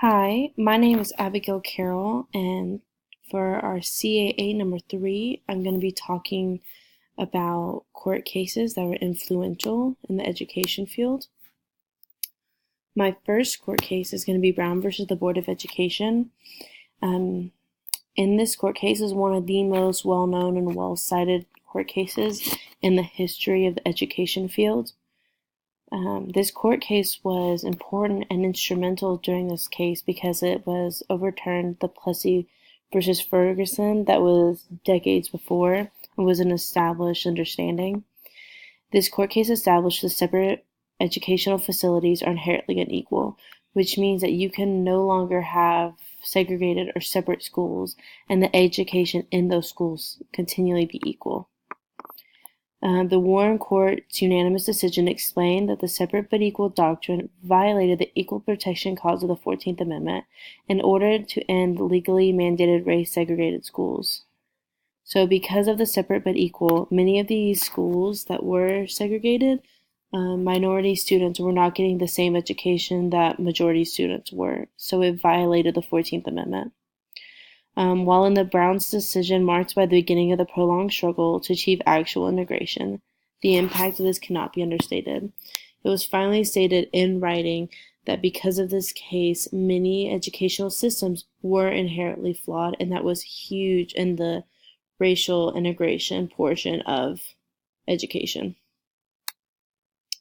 Hi, my name is Abigail Carroll, and for our CAA number 3, I'm going to be talking about court cases that were influential in the education field. My first court case is going to be Brown versus the Board of Education. In this court case is one of the most well-known and well-cited court cases in the history of the education field. This court case was important and instrumental during this case because it was overturned the Plessy versus Ferguson that was decades before and was an established understanding. This court case established that separate educational facilities are inherently unequal, which means that you can no longer have segregated or separate schools and the education in those schools continually be equal. The Warren Court's unanimous decision explained that the separate but equal doctrine violated the Equal Protection Clause of the 14th Amendment in order to end legally mandated race-segregated schools. So because of the separate but equal, many of these schools that were segregated, minority students were not getting the same education that majority students were, so it violated the 14th Amendment. While in the Browns' decision marked by the beginning of the prolonged struggle to achieve actual integration, the impact of this cannot be understated. It was finally stated in writing that because of this case, many educational systems were inherently flawed, and that was huge in the racial integration portion of education.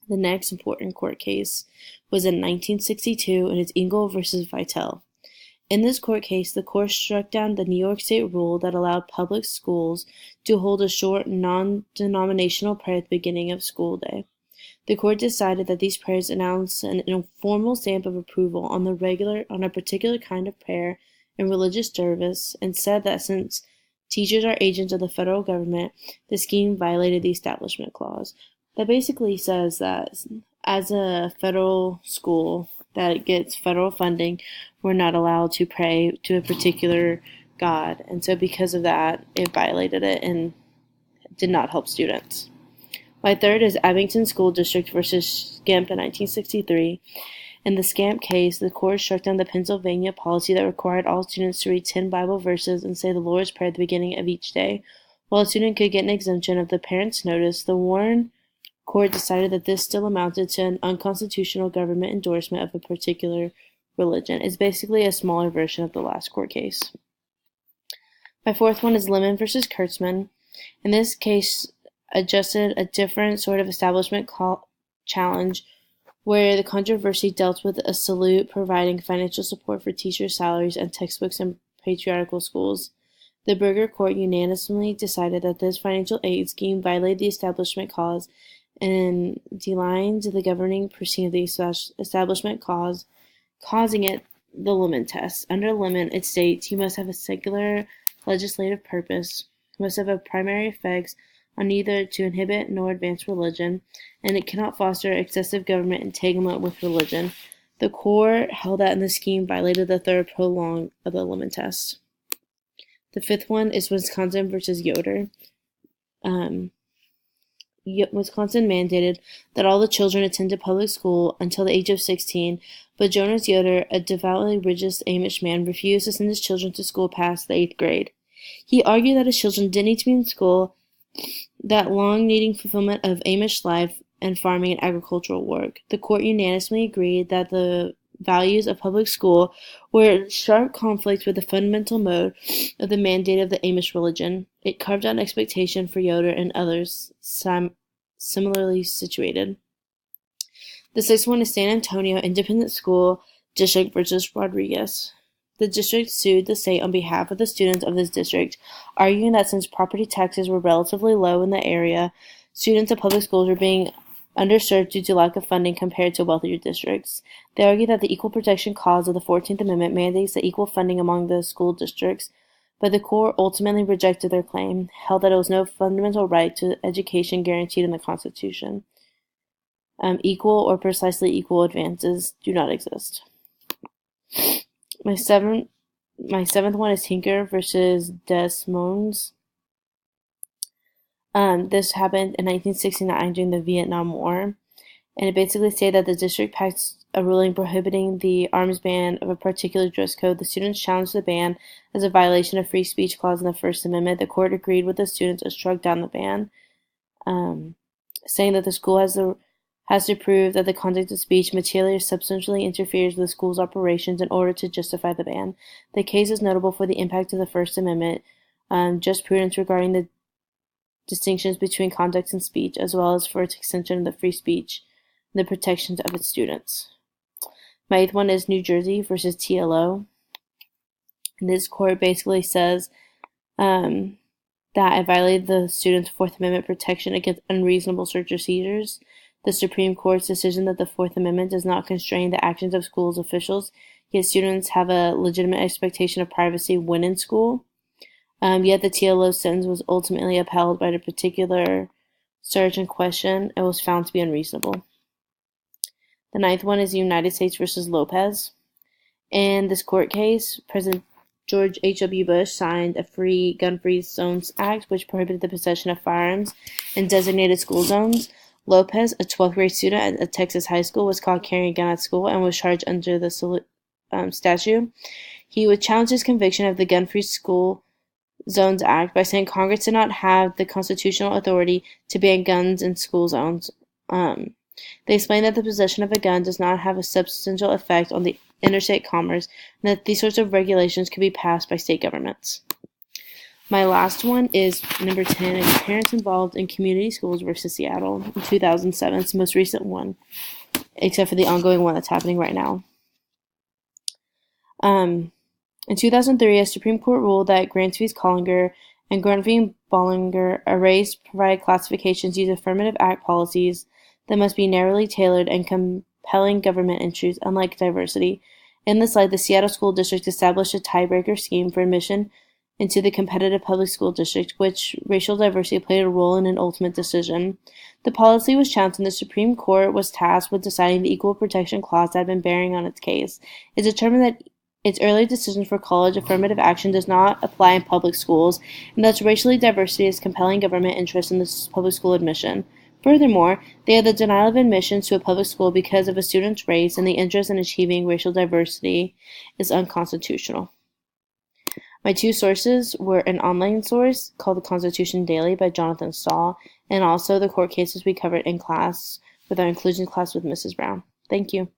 The next important court case was in 1962, and it's Engel versus Vitale. In this court case, the court struck down the New York State rule that allowed public schools to hold a short, non-denominational prayer at the beginning of school day. The court decided that these prayers announced an informal stamp of approval on a particular kind of prayer and religious service, and said that since teachers are agents of the federal government, the scheme violated the Establishment Clause. That basically says that as a federal school that gets federal funding, we're not allowed to pray to a particular God. And so because of that, it violated it and did not help students. My third is Abington School District versus Scamp in 1963. In the Scamp case, the court struck down the Pennsylvania policy that required all students to read 10 Bible verses and say the Lord's Prayer at the beginning of each day. While a student could get an exemption of the parent's notice, the Warren Court decided that this still amounted to an unconstitutional government endorsement of a particular religion. It's basically a smaller version of the last court case. My fourth one is Lemon versus Kurtzman. In this case, adjusted a different sort of establishment challenge where the controversy dealt with a salute providing financial support for teachers' salaries and textbooks in patriarchal schools. The Burger Court unanimously decided that this financial aid scheme violated the Establishment Clause and denied the governing proceeding of the Establishment Clause, causing it the Lemon test. Under Lemon, it states you must have a singular legislative purpose, must have a primary effects on neither to inhibit nor advance religion, and it cannot foster excessive government entanglement with religion. The court held that in the scheme violated the third prong of the Lemon test. The fifth one is Wisconsin versus Yoder. Wisconsin mandated that all the children attended public school until the age of 16, but Jonas Yoder, a devoutly religious Amish man, refused to send his children to school past the 8th grade. He argued that his children didn't need to be in school, that long needing fulfillment of Amish life and farming and agricultural work. The court unanimously agreed that the values of public school were in sharp conflict with the fundamental mode of the mandate of the Amish religion. It carved out an expectation for Yoder and others similarly situated. The sixth one is San Antonio Independent School District versus Rodriguez. The district sued the state on behalf of the students of this district, arguing that since property taxes were relatively low in the area, students of public schools were being underserved due to lack of funding compared to wealthier districts. They argued that the Equal Protection Clause of the 14th Amendment mandates the equal funding among the school districts, but the court ultimately rejected their claim, held that it was no fundamental right to education guaranteed in the Constitution. Equal or precisely equal advances do not exist. My seventh one is Tinker versus Des Moines. This happened in 1969 during the Vietnam War, and it basically stated that the district a ruling prohibiting the arms ban of a particular dress code. The students challenged the ban as a violation of free speech clause in the First Amendment. The court agreed with the students and struck down the ban, saying that the school has to prove that the content of speech materially or substantially interferes with the school's operations in order to justify the ban. The case is notable for the impact of the First Amendment, jurisprudence regarding the distinctions between context and speech, as well as for its extension of the free speech and the protections of its students. My eighth one is New Jersey versus TLO. And this court basically says that it violated the students' Fourth Amendment protection against unreasonable search or seizures. The Supreme Court's decision that the Fourth Amendment does not constrain the actions of schools officials, yet students have a legitimate expectation of privacy when in school. Yet the TLO sentence was ultimately upheld by the particular search in question and was found to be unreasonable. The ninth one is the United States versus Lopez. In this court case, President George H.W. Bush signed a Gun-Free Zones Act, which prohibited the possession of firearms in designated school zones. Lopez, a 12th grade student at a Texas high school, was caught carrying a gun at school and was charged under the statute. He would challenge his conviction of the Gun-Free School Zones Act by saying Congress did not have the constitutional authority to ban guns in school zones. They explained that the possession of a gun does not have a substantial effect on the interstate commerce, and that these sorts of regulations could be passed by state governments. My last one is number 10, is Parents Involved in Community Schools versus Seattle in 2007. It's the most recent one, except for the ongoing one that's happening right now. In 2003, a Supreme Court ruled that Grants v. Collinger and Grunt v. Bollinger erased provided classifications use affirmative act policies that must be narrowly tailored and compelling government interests, unlike diversity. In this light, the Seattle School District established a tiebreaker scheme for admission into the competitive public school district, which racial diversity played a role in an ultimate decision. The policy was challenged, and the Supreme Court was tasked with deciding the Equal Protection Clause that had been bearing on its case. It determined that its early decision for college affirmative action does not apply in public schools, and thus racially diversity is compelling government interest in this public school admission. Furthermore, they had the denial of admissions to a public school because of a student's race, and the interest in achieving racial diversity is unconstitutional. My two sources were an online source called The Constitution Daily by Jonathan Stahl, and also the court cases we covered in class with our inclusion class with Mrs. Brown. Thank you.